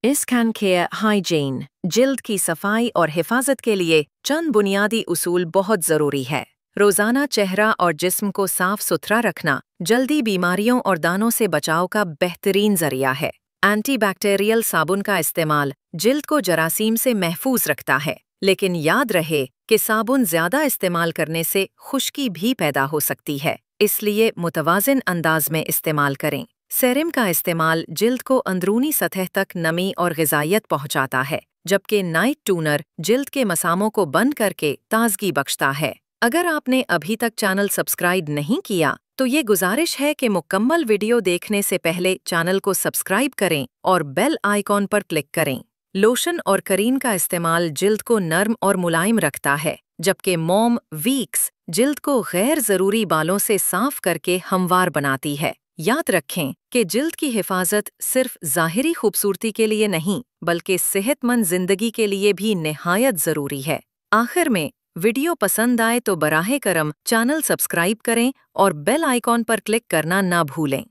Skin care hygiene, जिल्द की सफाई और हिफाजत के लिए चंद बुनियादी उसूल बहुत ज़रूरी है। रोज़ाना चेहरा और जिस्म को साफ सुथरा रखना जल्दी बीमारियों और दानों से बचाव का बेहतरीन ज़रिया है। एंटीबैक्टीरियल साबुन का इस्तेमाल जिल्द को जरासीम से महफूज रखता है, लेकिन याद रहे कि साबुन ज़्यादा इस्तेमाल करने से खुश्की भी पैदा हो सकती है, इसलिए मुतवाज़िन अंदाज में इस्तेमाल करें। सेरम का इस्तेमाल जिल्द को अंदरूनी सतह तक नमी और ग़िज़ाइयत पहुंचाता है, जबकि नाइट टूनर जिल्द के मसामों को बंद करके ताज़गी बख्शता है। अगर आपने अभी तक चैनल सब्सक्राइब नहीं किया तो ये गुजारिश है कि मुकम्मल वीडियो देखने से पहले चैनल को सब्सक्राइब करें और बेल आइकॉन पर क्लिक करें। लोशन और करीम का इस्तेमाल जिल्द को नर्म और मुलायम रखता है, जबकि मोम वीक्स जिल्द को गैर ज़रूरी बालों से साफ करके हमवार बनाती है। याद रखें कि जिल्द की हिफाजत सिर्फ ज़ाहिरी खूबसूरती के लिए नहीं, बल्कि सेहतमंद ज़िंदगी के लिए भी निहायत ज़रूरी है। आखिर में, वीडियो पसंद आए तो बराहे करम चैनल सब्सक्राइब करें और बेल आइकॉन पर क्लिक करना ना भूलें।